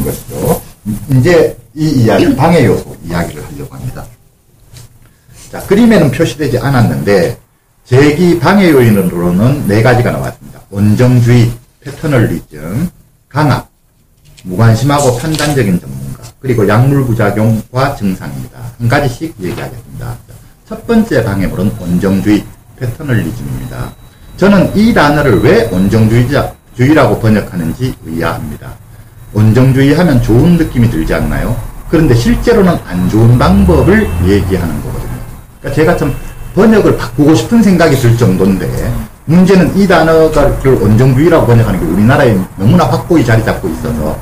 것이죠. 이제 이 이야기, 방해 요소 이야기를 하려고 합니다. 자, 그림에는 표시되지 않았는데, 재기 방해 요인으로는 4가지가 나왔습니다. 원정주의, 패터널리즘, 강압, 무관심하고 판단적인 전문가, 그리고 약물부작용과 증상입니다. 한 가지씩 얘기하겠습니다. 첫 번째 방해물은 원정주의, 패터널리즘입니다. 저는 이 단어를 왜 원정주의라고 번역하는지 의아합니다. 원정주의 하면 좋은 느낌이 들지 않나요? 그런데 실제로는 안 좋은 방법을 얘기하는 거거든요. 그러니까 제가 좀 번역을 바꾸고 싶은 생각이 들 정도인데, 문제는 이 단어가 원정주의라고 번역하는 게 우리나라에 너무나 확고히 자리 잡고 있어서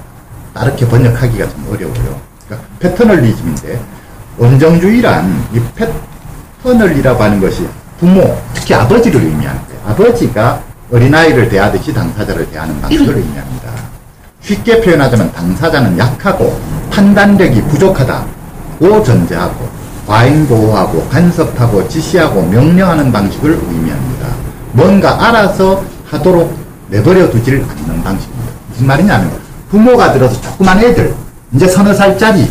다르게 번역하기가 좀 어려워요. 그러니까 패터널리즘인데, 원정주의란 이 패터널이라고 하는 것이 부모, 특히 아버지를 의미하는 거예요. 아버지가 어린아이를 대하듯이 당사자를 대하는 방식을 의미합니다. 쉽게 표현하자면 당사자는 약하고 판단력이 부족하다고 전제하고 과잉보호하고 간섭하고 지시하고 명령하는 방식을 의미합니다. 뭔가 알아서 하도록 내버려 두지를 않는 방식입니다. 무슨 말이냐면 부모가 들어서 조그만 애들, 이제 서너 살짜리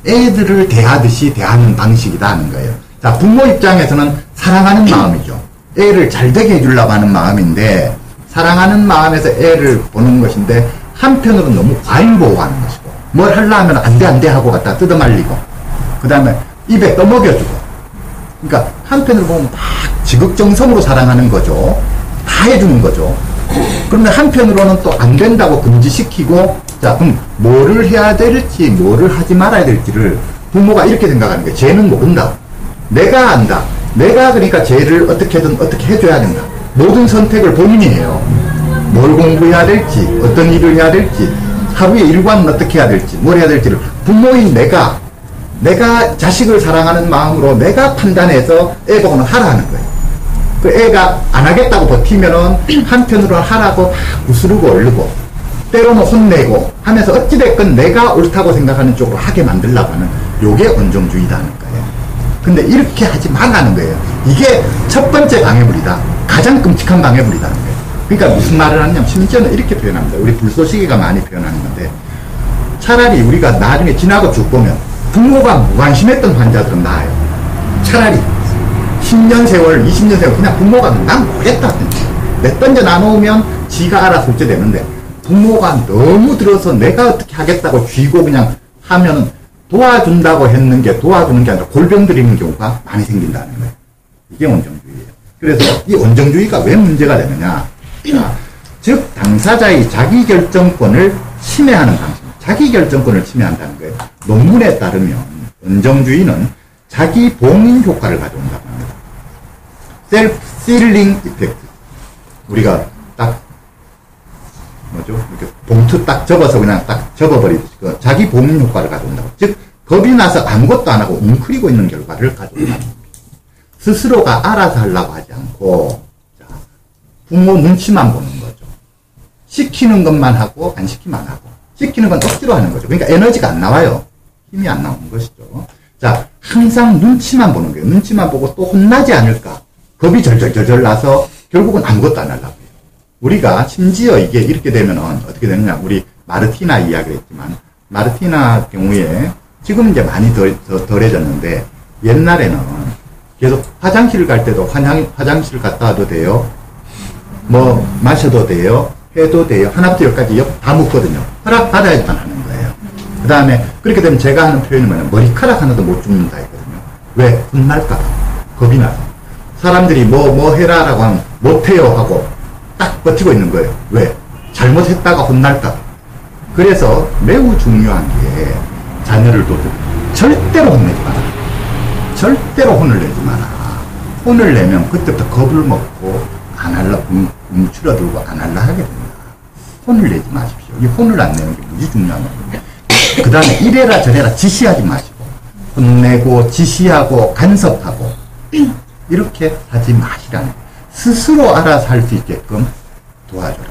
애들을 대하듯이 대하는 방식이다 하는 거예요. 자, 부모 입장에서는 사랑하는 마음이죠. 애를 잘 되게 해주려고 하는 마음인데, 사랑하는 마음에서 애를 보는 것인데, 한편으로는 너무 과잉보호하는 것이고, 뭘 하려면 안 돼 하고 갖다 뜯어말리고, 그 다음에 입에 떠먹여주고, 그러니까 한편으로 보면 막 지극정성으로 사랑하는 거죠. 다 해주는 거죠. 그런데 한편으로는 또 안 된다고 금지시키고, 자, 그럼 뭐를 해야 될지, 뭐를 하지 말아야 될지를 부모가 이렇게 생각하는 거예요. 쟤는 모른다. 내가 안다. 내가 그러니까 쟤를 어떻게든 어떻게 해줘야 된다. 모든 선택을 본인이 해요. 뭘 공부해야 될지, 어떤 일을 해야 될지, 하루의 일과는 어떻게 해야 될지, 뭘 해야 될지를 부모인 내가 자식을 사랑하는 마음으로 내가 판단해서 애보고는 하라는 거예요. 그 애가 안 하겠다고 버티면은 한편으로는 하라고 막 부스르고 얼르고, 때로는 혼내고 하면서 어찌됐건 내가 옳다고 생각하는 쪽으로 하게 만들려고 하는 요게 원정주의다는 거예요. 근데 이렇게 하지 말라는 거예요. 이게 첫 번째 방해물이다. 가장 끔찍한 방해물이다는 거예요. 그러니까 무슨 말을 하냐면 심지어는 이렇게 표현합니다. 우리 불쏘시개가 많이 표현하는 건데, 차라리 우리가 나중에 지나고 쭉 보면 부모가 무관심했던 환자들은 나아요. 차라리 10년 세월, 20년 세월 그냥 부모가 난 모르겠다 내 던져 놔놓으면 지가 알아서 어째 되는데, 부모가 너무 들어서 내가 어떻게 하겠다고 쥐고 그냥 하면은 도와준다고 했는 게 도와주는 게 아니라 골병 들이는 경우가 많이 생긴다는 거예요. 이게 원정주의예요. 그래서 이 원정주의가 왜 문제가 되느냐. 자, 즉 당사자의 자기결정권을 침해하는 방식. 자기결정권을 침해한다는 거예요. 논문에 따르면 원정주의는 자기 봉인 효과를 가져온다고 합니다. 셀프 실링 이펙트. 우리가 딱 뭐죠? 이렇게 봉투 딱 접어서 그냥 딱 접어버리듯이 그 자기 봉인 효과를 가져온다고. 즉 겁이 나서 아무것도 안 하고 웅크리고 있는 결과를 가져온다. 스스로가 알아서 하려고 하지 않고, 자, 부모 눈치만 보는 거죠. 시키는 것만 하고 안 시키면 안 하고, 시키는 건 억지로 하는 거죠. 그러니까 에너지가 안 나와요. 힘이 안 나오는 것이죠. 자, 항상 눈치만 보는 거예요. 눈치만 보고 또 혼나지 않을까. 겁이 절절절절 나서 결국은 아무것도 안 하려고 해요. 우리가 심지어 이게 이렇게 되면 어떻게 되느냐. 우리 마르티나 이야기를 했지만, 마르티나 경우에 지금 이제 많이 덜해졌는데, 옛날에는 계속 화장실을 갈 때도 화장실 갔다 와도 돼요. 뭐 마셔도 돼요. 해도 돼요. 하나부터 열까지 다 묻거든요. 허락 받아야지만 하는 거예요. 그 다음에 그렇게 되면 제가 하는 표현이 뭐냐면 머리카락 하나도 못 줍는다 했거든요. 왜? 혼날까 봐. 겁이 나서. 사람들이 뭐 해라라고 하면 못해요 하고 딱 버티고 있는 거예요. 왜? 잘못했다가 혼날까 봐. 그래서 매우 중요한 게 자녀를 둬도 절대로 혼내지 마라. 절대로 혼을 내지 마라. 혼을 내면 그때부터 겁을 먹고 안 할라, 움츠러들고 안 할라 하게 됩니다. 혼을 내지 마십시오. 이 혼을 안 내는 게 무지 중요한 거예요. 그 다음에 이래라 저래라 지시하지 마시고, 혼내고 지시하고 간섭하고 이렇게 하지 마시라는 거예요. 스스로 알아서 할 수 있게끔 도와줘라.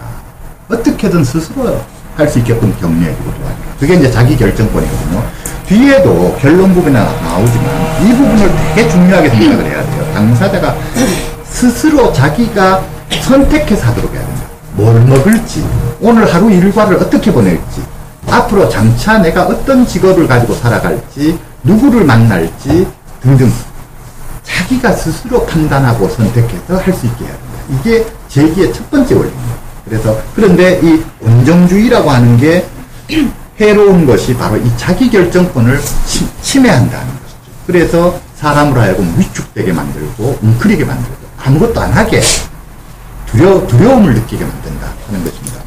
어떻게든 스스로 할 수 있게끔 격려해주고 도와줘라. 그게 이제 자기 결정권이거든요. 뒤에도 결론 부분이 나오지만 이 부분을 되게 중요하게 생각을 해야 돼요. 당사자가 스스로 자기가 선택해서 하도록 해야 된다. 뭘 먹을지, 오늘 하루 일과를 어떻게 보낼지, 앞으로 장차 내가 어떤 직업을 가지고 살아갈지, 누구를 만날지 등등 자기가 스스로 판단하고 선택해서 할 수 있게 해야 된다. 이게 재기의 첫 번째 원리입니다. 그런데 이 온정주의라고 하는 게 해로운 것이 바로 이 자기결정권을 침해한다는 것이죠. 그래서 사람으로 하여금 위축되게 만들고 웅크리게 만들고 아무것도 안 하게 두려움을 느끼게 만든다 하는 것입니다.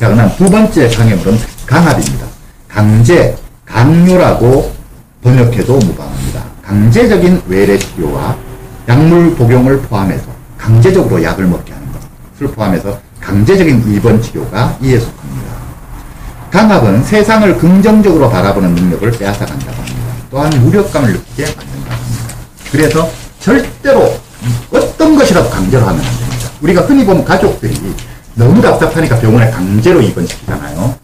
자, 그다음 두 번째 강요물은 강압입니다. 강제, 강요라고 번역해도 무방합니다. 강제적인 외래 치료와 약물 복용을 포함해서 강제적으로 약을 먹게 하는 것을 포함해서 강제적인 입원 치료가 이에 속합니다. 강압은 세상을 긍정적으로 바라보는 능력을 빼앗아간다고 합니다. 또한 무력감을 느끼게 만든다고 합니다. 그래서 절대로 어떤 것이라도 강제로 하면 안 됩니다. 우리가 흔히 보면 가족들이 너무 답답하니까 병원에 강제로 입원시키잖아요.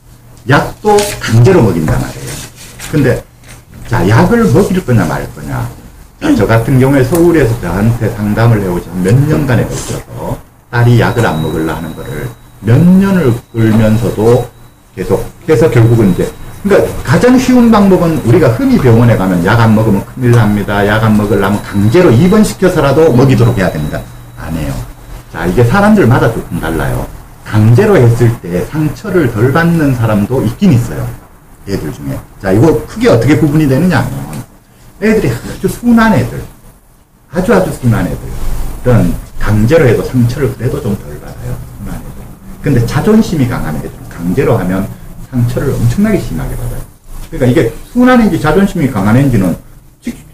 약도 강제로 먹인단 말이에요. 근데 자, 약을 먹일 거냐 말 거냐. 자, 저 같은 경우에 서울에서 저한테 상담을 해오신 몇 년간에 걸쳐서 딸이 약을 안 먹으려 하는 거를 몇 년을 끌면서도 계속해서 결국은 이제, 그러니까 가장 쉬운 방법은 우리가 흔히 병원에 가면 약 안 먹으면 큰일 납니다. 약 안 먹으려면 강제로 입원시켜서라도 먹이도록 해야 됩니다. 안 해요. 자, 이게 사람들마다 조금 달라요. 강제로 했을 때 상처를 덜 받는 사람도 있긴 있어요. 애들 중에. 자, 이거 크게 어떻게 구분이 되느냐 하면, 애들이 아주 순한 애들, 아주 순한 애들, 이런 강제로 해도 상처를 그래도 좀 덜 받아요. 순한 애들. 근데 자존심이 강한 애들, 강제로 하면 상처를 엄청나게 심하게 받아요. 그러니까 이게 순한 애인지 자존심이 강한 애인지는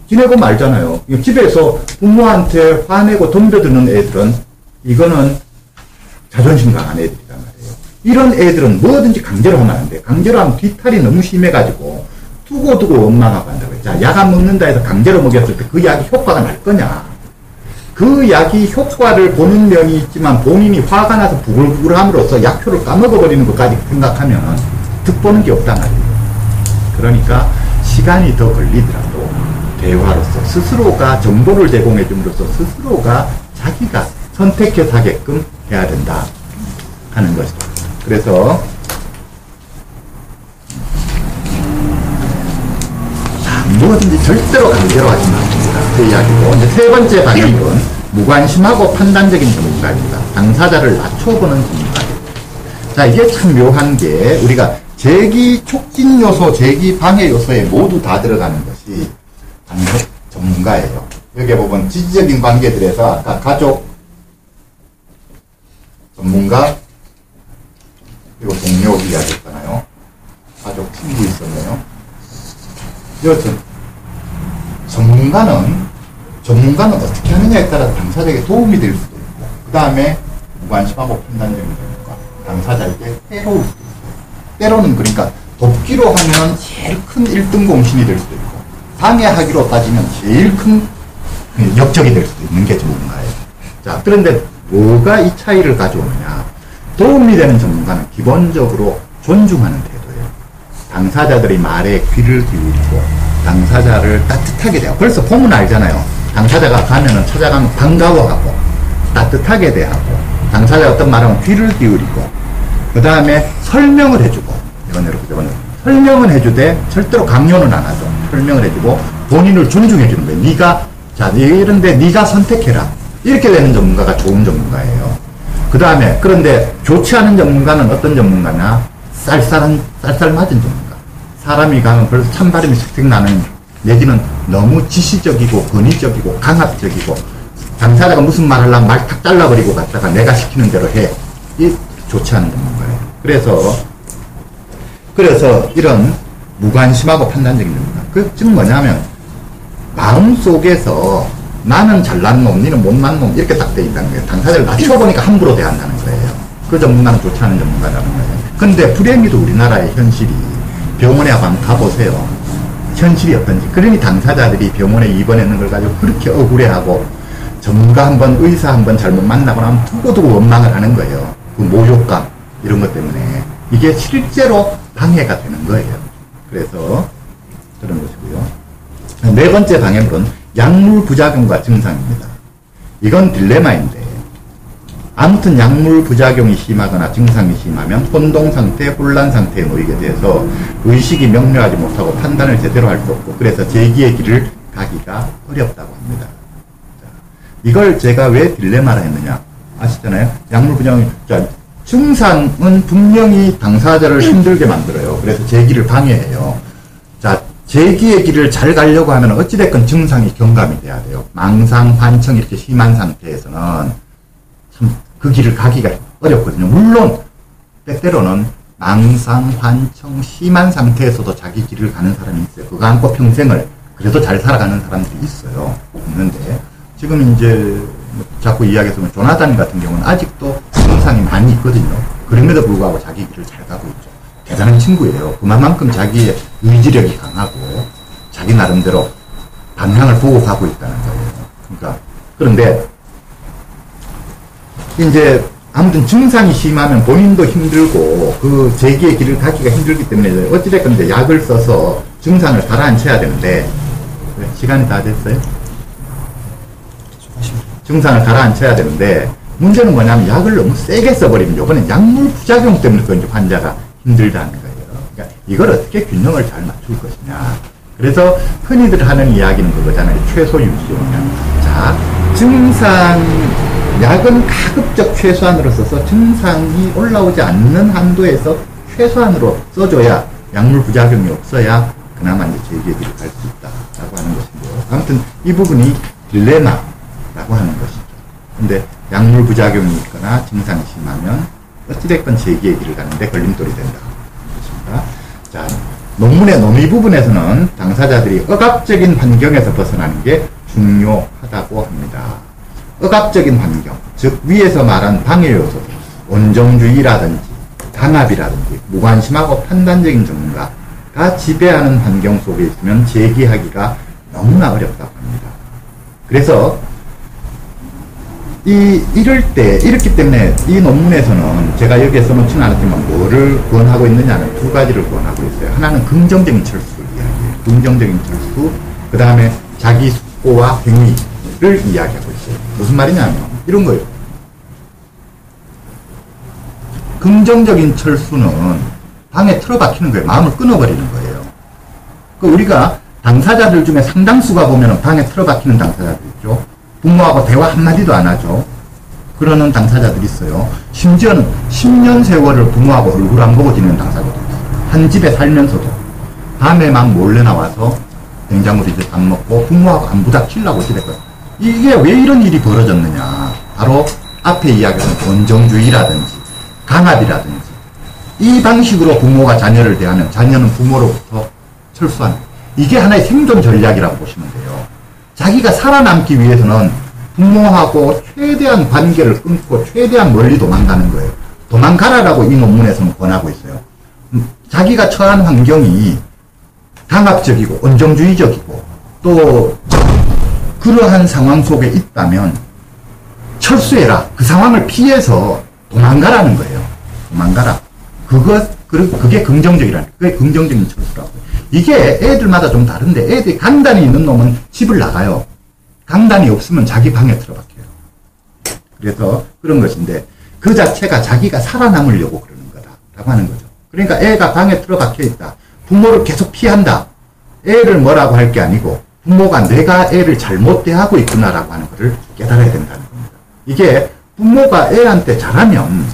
지내고 말잖아요. 집에서 부모한테 화내고 덤벼드는 애들은 이거는 자존심 강한 애들이란 말이에요. 이런 애들은 뭐든지 강제로 하면 안 돼. 강제로 하면 뒤탈이 너무 심해가지고 두고 원망하고 한다고. 자, 약 안 먹는다 해서 강제로 먹였을 때 그 약이 효과가 날 거냐? 그 약이 효과를 보는 면이 있지만 본인이 화가 나서 부글부글함으로써 약효를 까먹어버리는 것까지 생각하면 득보는 게 없단 말이에요. 그러니까 시간이 더 걸리더라도 대화로서 스스로가 정보를 제공해 줌으로써 스스로가 자기가 선택해서 하게끔 해야 된다 하는 것이죠. 그래서 무엇인지 절대로 강제로 하지 않습니다. 그 이야기고, 이제 세 번째 방식은 무관심하고 판단적인 전문가입니다. 당사자를 낮춰보는 전문가입니다. 자, 이게 참 묘한 게 우리가 재기 촉진 요소, 재기 방해 요소에 모두 다 들어가는 것이 전문가예요. 여기 보면 지지적인 관계들에서 아까 가족, 전문가, 그리고 동료 이야기했잖아요. 가족, 친구 있었네요. 여튼 전문가는 어떻게 하느냐에 따라 당사자에게 도움이 될 수도 있고, 그 다음에 무관심하고 판단적인 전문가, 당사자에게 해로울 수도 있고, 때로는 그러니까 돕기로 하면 제일 큰 1등 공신이 될 수도 있고, 방해하기로 따지면 제일 큰 역적이 될 수도 있는 게 전문가예요. 자, 그런데 뭐가 이 차이를 가져오느냐? 도움이 되는 전문가는 기본적으로 존중하는 태도예요. 당사자들의 말에 귀를 기울이고 당사자를 따뜻하게 대하고, 벌써 보면 알잖아요. 당사자가 가면은 찾아가면 반가워하고 따뜻하게 대하고, 당사자가 어떤 말하면 귀를 기울이고, 그 다음에 설명을 해주고, 이거는 설명은 해주되 절대로 강요는 안 하죠. 설명을 해주고 본인을 존중해주는 거예요. 네가 자 이런데 네가 선택해라, 이렇게 되는 전문가가 좋은 전문가예요. 그 다음에 그런데 좋지 않은 전문가는 어떤 전문가냐? 쌀쌀 맞은 전문가. 사람이 가면 벌써 찬바람이 슥슥 나는, 내지는 너무 지시적이고 권위적이고 강압적이고, 당사자가 무슨 말 하려면 말 탁 잘라버리고 갔다가 내가 시키는 대로 해. 이 좋지 않은 전문가예요. 그래서 이런 무관심하고 판단적인 전문가. 즉 뭐냐면 마음속에서 나는 잘난 놈, 니는 못난 놈, 이렇게 딱 돼 있다는 거예요. 당사자를 낮춰보니까 함부로 대한다는 거예요. 그 전문가는 좋지 않은 전문가라는 거예요. 근데 불행히도 우리나라의 현실이, 병원에 한번 가보세요. 현실이 어떤지. 그러니 당사자들이 병원에 입원했는 걸 가지고 그렇게 억울해하고, 전문가 한번, 의사 한번 잘못 만나고 나면 두고두고 원망을 하는 거예요. 그 모욕감, 이런 것 때문에. 이게 실제로 방해가 되는 거예요. 그래서 그런 것이고요. 네 번째 방해물은 약물 부작용과 증상입니다. 이건 딜레마인데, 아무튼 약물 부작용이 심하거나 증상이 심하면 혼동상태, 혼란상태에 놓이게 돼서 의식이 명료하지 못하고 판단을 제대로 할 수 없고 그래서 재기의 길을 가기가 어렵다고 합니다. 자, 이걸 제가 왜 딜레마라 했느냐 아시잖아요. 약물 부작용 증상은 분명히 당사자를 힘들게 만들어요. 그래서 재기를 방해해요. 자, 재기의 길을 잘 가려고 하면 어찌됐건 증상이 경감이 돼야 돼요. 망상, 환청 이렇게 심한 상태에서는 참 그 길을 가기가 어렵거든요. 물론 때때로는 망상, 환청 심한 상태에서도 자기 길을 가는 사람이 있어요. 그거 안고 평생을 그래도 잘 살아가는 사람들이 있어요. 있는데 지금 이제 자꾸 이야기해서 조나단 같은 경우는 아직도 증상이 많이 있거든요. 그럼에도 불구하고 자기 길을 잘 가고 있죠. 대단한 친구예요. 그만큼 자기의 의지력이 강하고 자기 나름대로 방향을 보고 가고 있다는 거예요. 그러니까 그런데 이제 아무튼 증상이 심하면 본인도 힘들고 그 재기의 길을 가기가 힘들기 때문에 어찌됐건 이제 약을 써서 증상을 가라앉혀야 되는데 시간이 다 됐어요? 증상을 가라앉혀야 되는데 문제는 뭐냐면 약을 너무 세게 써버리면 이번엔 약물 부작용 때문에 또 이제 환자가 힘들다는 거예요. 그러니까 이걸 어떻게 균형을 잘 맞출 것이냐. 그래서 흔히들 하는 이야기는 그거잖아요. 최소 유지용량. 자, 약은 가급적 최소한으로 써서 증상이 올라오지 않는 한도에서 최소한으로 써줘야 약물 부작용이 없어야 그나마 이제 재기의 길을 갈 수 있다라고 하는 것인데요. 아무튼 이 부분이 딜레마라고 하는 것이죠. 근데 약물 부작용이 있거나 증상이 심하면 어찌됐건 재기의 길을 가는데 걸림돌이 된다. 그렇습니다. 자, 논문의 논의 부분에서는 당사자들이 억압적인 환경에서 벗어나는 게 중요하다고 합니다. 억압적인 환경, 즉 위에서 말한 방해 요소, 온정주의라든지 강압이라든지 무관심하고 판단적인 전문가가 지배하는 환경 속에 있으면 재기하기가 너무나 어렵다고 합니다. 그래서 이렇기 때문에 이 논문에서는 제가 여기에 써놓지는 않았지만 뭐를 구원하고 있느냐는 두 가지를 구원하고 있어요. 하나는 긍정적인 철수를 이야기해요. 긍정적인 철수, 그 다음에 자기 숙고와 행위를 이야기하고 있어요. 무슨 말이냐면 이런 거예요. 긍정적인 철수는 방에 틀어박히는 거예요. 마음을 끊어버리는 거예요. 우리가 당사자들 중에 상당수가 보면 방에 틀어박히는 당사자들 있죠. 부모하고 대화 한마디도 안 하죠. 그러는 당사자들이 있어요. 심지어는 10년 세월을 부모하고 얼굴 안 보고 지내는 당사자들도 있어요. 한 집에 살면서도 밤에 막 몰래 나와서 냉장고에 이제 밥 먹고 부모하고 안 부닥치려고 지냈거든요. 이게 왜 이런 일이 벌어졌느냐. 바로 앞에 이야기했던 온정주의라든지 강압이라든지 이 방식으로 부모가 자녀를 대하면 자녀는 부모로부터 철수하는, 이게 하나의 생존 전략이라고 보시면 돼요. 자기가 살아남기 위해서는 부모하고 최대한 관계를 끊고 최대한 멀리 도망가는 거예요. 도망가라라고 이 논문에서는 권하고 있어요. 자기가 처한 환경이 강압적이고 온정주의적이고 또 그러한 상황 속에 있다면 철수해라. 그 상황을 피해서 도망가라는 거예요. 도망가라. 그게 긍정적이라는 거예요. 그게 긍정적인 철수라고. 이게 애들마다 좀 다른데 애들이 강단이 있는 놈은 집을 나가요. 강단이 없으면 자기 방에 틀어박혀요. 그래서 그런 것인데 그 자체가 자기가 살아남으려고 그러는 거다라고 하는 거죠. 그러니까 애가 방에 틀어박혀 있다. 부모를 계속 피한다. 애를 뭐라고 할 게 아니고 부모가 내가 애를 잘못 대하고 있구나라고 하는 것을 깨달아야 된다는 겁니다. 이게 부모가 애한테 잘하면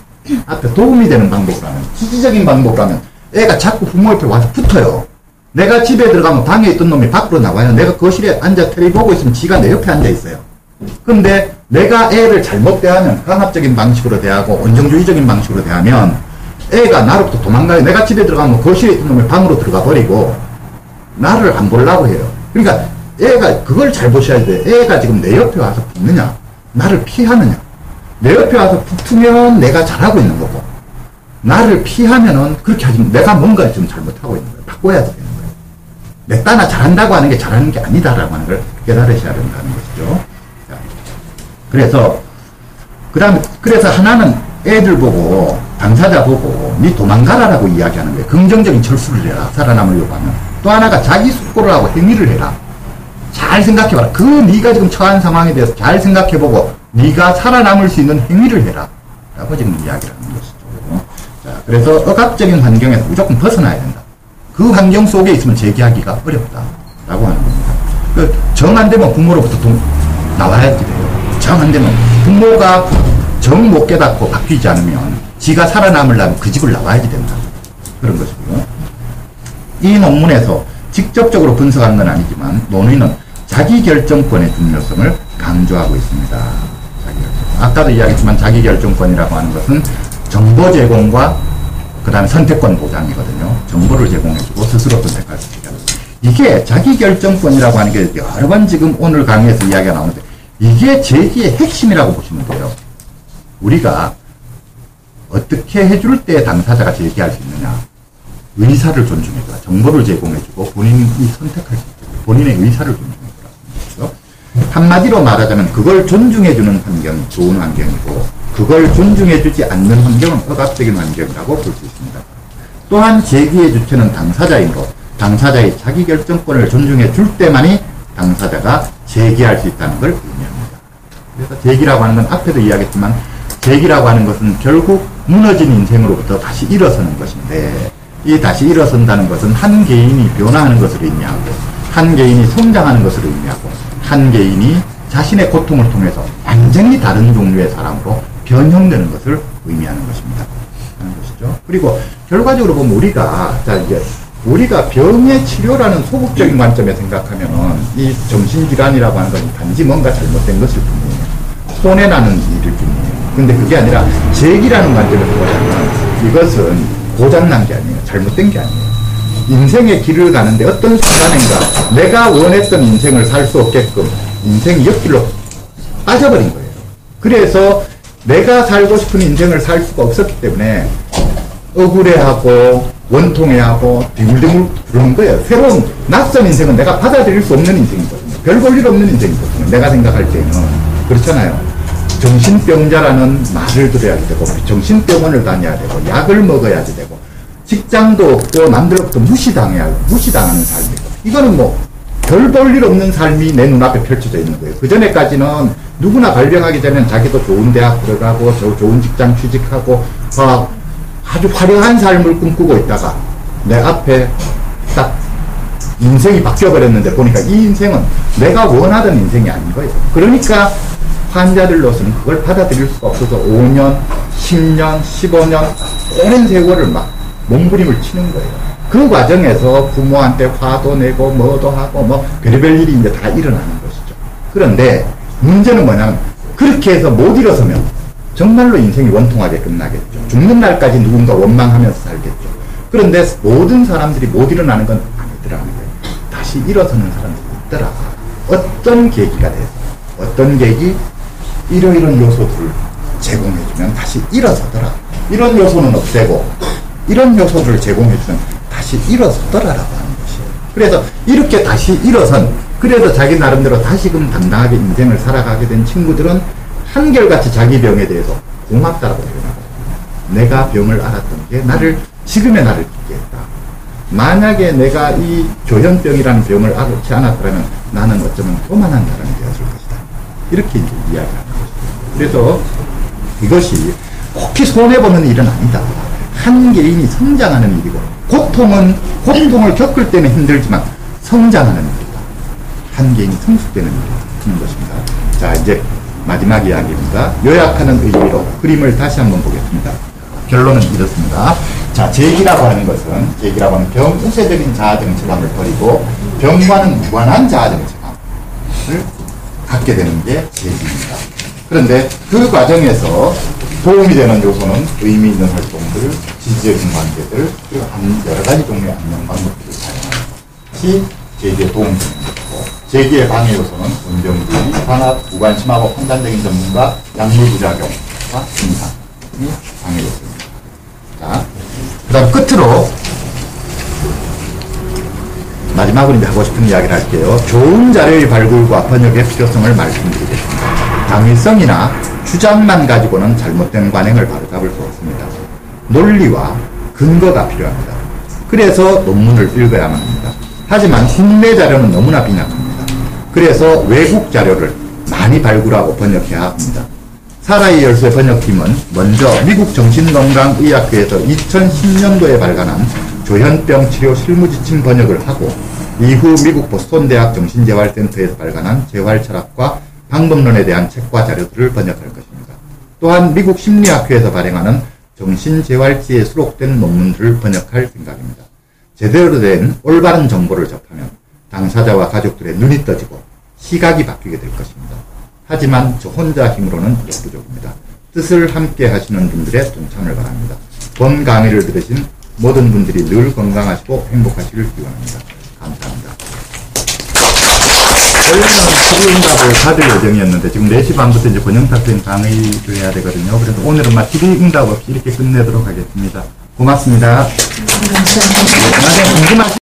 앞에 도움이 되는 방법이라면, 수지적인 방법이라면 애가 자꾸 부모 옆에 와서 붙어요. 내가 집에 들어가면 방에 있던 놈이 밖으로 나와요. 내가 거실에 앉아 텔레비 보고 있으면 지가 내 옆에 앉아 있어요. 근데 내가 애를 잘못 대하면, 강압적인 방식으로 대하고 온정주의적인 방식으로 대하면 애가 나로부터 도망가요. 내가 집에 들어가면 거실에 있던 놈이 방으로 들어가 버리고 나를 안 보려고 해요. 그러니까 애가 그걸 잘 보셔야 돼요. 애가 지금 내 옆에 와서 붙느냐, 나를 피하느냐. 내 옆에 와서 붙으면 내가 잘하고 있는 거고, 나를 피하면은 그렇게 하지, 내가 뭔가 좀 잘못하고 있는 거예요. 바꿔야 되는 거예요. 내 따나 잘한다고 하는 게 잘하는 게 아니다라고 하는 걸 깨달으셔야 된다는 것이죠. 자, 그래서 하나는 애들 보고, 당사자 보고, 니 도망가라라고 이야기하는 거예요. 긍정적인 철수를 해라. 살아남으려고 하면. 또 하나가 자기 숙고를 하고 행위를 해라. 잘 생각해봐라. 네가 지금 처한 상황에 대해서 잘 생각해보고 네가 살아남을 수 있는 행위를 해라. 라고 지금 이야기를 하는 것이죠. 자, 그래서 억압적인 환경에서 무조건 벗어나야 된다. 그 환경 속에 있으면 재기하기가 어렵다. 라고 하는 겁니다. 정 안 되면 부모로부터 나와야지 돼요. 정 안 되면 부모가 정 못 깨닫고 바뀌지 않으면 지가 살아남으려면 그 집을 나와야지 된다. 그런 것이고요. 이 논문에서 직접적으로 분석한 건 아니지만 논의는 자기결정권의 중요성을 강조하고 있습니다. 아까도 이야기했지만 자기결정권이라고 하는 것은 정보 제공과 그 다음에 선택권 보장이거든요. 정보를 제공해주고 스스로 선택할 수 있게 하는. 이게 자기결정권이라고 하는 게 여러 번 지금 오늘 강의에서 이야기가 나오는데 이게 제기의 핵심이라고 보시면 돼요. 우리가 어떻게 해줄 때 당사자가 제기할 수 있느냐. 의사를 존중해줘라. 정보를 제공해주고 본인이 선택할 수 있도록 본인의 의사를 존중해줘라. 한마디로 말하자면 그걸 존중해주는 환경이 좋은 환경이고 그걸 존중해주지 않는 환경은 억압적인 환경이라고 볼 수 있습니다. 또한 제기의 주체는 당사자이므로 당사자의 자기결정권을 존중해 줄 때만이 당사자가 제기할 수 있다는 걸 의미합니다. 그래서 제기라고 하는 건 앞에도 이야기했지만 제기라고 하는 것은 결국 무너진 인생으로부터 다시 일어서는 것인데 이 다시 일어선다는 것은 한 개인이 변화하는 것을 의미하고 한 개인이 성장하는 것을 의미하고 한 개인이 자신의 고통을 통해서 완전히 다른 종류의 사람으로 변형되는 것을 의미하는 것입니다. 하는 것이죠. 그리고 결과적으로 보면 우리가 병의 치료라는 소극적인 관점에 생각하면은 이 정신질환이라고 하는 건 단지 뭔가 잘못된 것일 뿐이에요. 손해나는 일일 뿐이에요. 근데 그게 아니라 제기라는 관점에서 보자면 이것은 고장난 게 아니에요. 잘못된 게 아니에요. 인생의 길을 가는데 어떤 순간인가 내가 원했던 인생을 살 수 없게끔 인생이 옆길로 빠져버린 거예요. 그래서 내가 살고 싶은 인생을 살 수가 없었기 때문에 억울해하고 원통해하고 뒹굴뒹굴 그러는 거예요. 새로운 낯선 인생은 내가 받아들일 수 없는 인생이거든요. 별 볼 일 없는 인생이거든요. 내가 생각할 때는. 그렇잖아요. 정신병자라는 말을 들어야 되고 정신병원을 다녀야 되고 약을 먹어야 되고 직장도 없고 남들로부터 무시당하는 삶이고 이거는 뭐 별 볼 일 없는 삶이 내 눈앞에 펼쳐져 있는 거예요. 그전에까지는 누구나 발병하기 전에는 자기도 좋은 대학 들어가고 좋은 직장 취직하고 아주 화려한 삶을 꿈꾸고 있다가 내 앞에 딱 인생이 바뀌어버렸는데 보니까 이 인생은 내가 원하던 인생이 아닌 거예요. 그러니까 환자들로서는 그걸 받아들일 수가 없어서 5년, 10년, 15년 오랜 세월을 막 몸부림을 치는 거예요. 그 과정에서 부모한테 화도 내고 뭐도 하고 뭐 별의별 일이 이제 다 일어나는 것이죠. 그런데 문제는 뭐냐면 그렇게 해서 못 일어서면 정말로 인생이 원통하게 끝나겠죠. 죽는 날까지 누군가 원망하면서 살겠죠. 그런데 모든 사람들이 못 일어나는 건 아니더라는 거예요. 다시 일어서는 사람들이 있더라. 어떤 계기가 돼서 어떤 계기 이러이런 요소들을 제공해주면 다시 일어서더라. 이런 요소는 없애고 이런 요소들을 제공해주면 다시 일어서더라라고 하는 것이에요. 그래서 이렇게 다시 일어선 그래서 자기 나름대로 다시금 당당하게 인생을 살아가게 된 친구들은 한결같이 자기 병에 대해서 고맙다라고 표현하거든요. 내가 병을 알았던 게 지금의 나를 있게 했다. 만약에 내가 이 조현병이라는 병을 앓지 않았더라면 나는 어쩌면 또만한 사람이 되었을 것이다. 이렇게 이제 이야기하는 것이죠. 그래서 이것이 혹히 손해보는 일은 아니다. 한 개인이 성장하는 일이고 고통을 겪을 때는 힘들지만 성장하는 일이다. 한 개인이 성숙되는 일이라는 것입니다. 자, 이제 마지막 이야기입니다. 요약하는 의미로 그림을 다시 한번 보겠습니다. 결론은 이렇습니다. 자, 제기라고 하는 것은 병 우세적인 자아적 체감을 버리고 병과는 무관한 자아적 체감을 갖게 되는 게 제기입니다. 그런데 그 과정에서 도움이 되는 요소는 의미 있는 활동들, 지지적인 관계들, 그리고 여러 가지 종류의 안녕 방법들을 사용하는 것이 제기에 도움이 되는 것이고 제기의 방해 요소는 운동주의, 반합, 무관심하고 판단적인 전문가, 약물 부작용과 증상이 방해 요소입니다. 자, 그 다음 끝으로 마지막으로 이제 하고 싶은 이야기를 할게요. 좋은 자료의 발굴과 번역의 필요성을 말씀드리겠습니다. 당위성이나 주장만 가지고는 잘못된 관행을 바로잡을 수 없습니다. 논리와 근거가 필요합니다. 그래서 논문을 읽어야만 합니다. 하지만 국내 자료는 너무나 빈약합니다. 그래서 외국 자료를 많이 발굴하고 번역해야 합니다. 사라이 열쇠 번역팀은 먼저 미국 정신건강의학회에서 2010년도에 발간한 조현병 치료 실무지침 번역을 하고, 이후 미국 보스턴 대학 정신재활센터에서 발간한 재활철학과 방법론에 대한 책과 자료들을 번역할 것입니다. 또한 미국 심리학회에서 발행하는 정신재활지에 수록된 논문들을 번역할 생각입니다. 제대로 된 올바른 정보를 접하면 당사자와 가족들의 눈이 떠지고 시각이 바뀌게 될 것입니다. 하지만 저 혼자 힘으로는 역부족입니다. 뜻을 함께 하시는 분들의 동참을 바랍니다. 본 강의를 들으신 모든 분들이 늘 건강하시고 행복하시길 기원합니다. 감사합니다. 원래는 TV응답을 받을 예정이었는데 지금 4시 반부터 이제 권영탁 강의를 해야 되거든요. 그래서 오늘은 막 TV응답 없이 이렇게 끝내도록 하겠습니다. 고맙습니다. 감사합니다. 궁금하신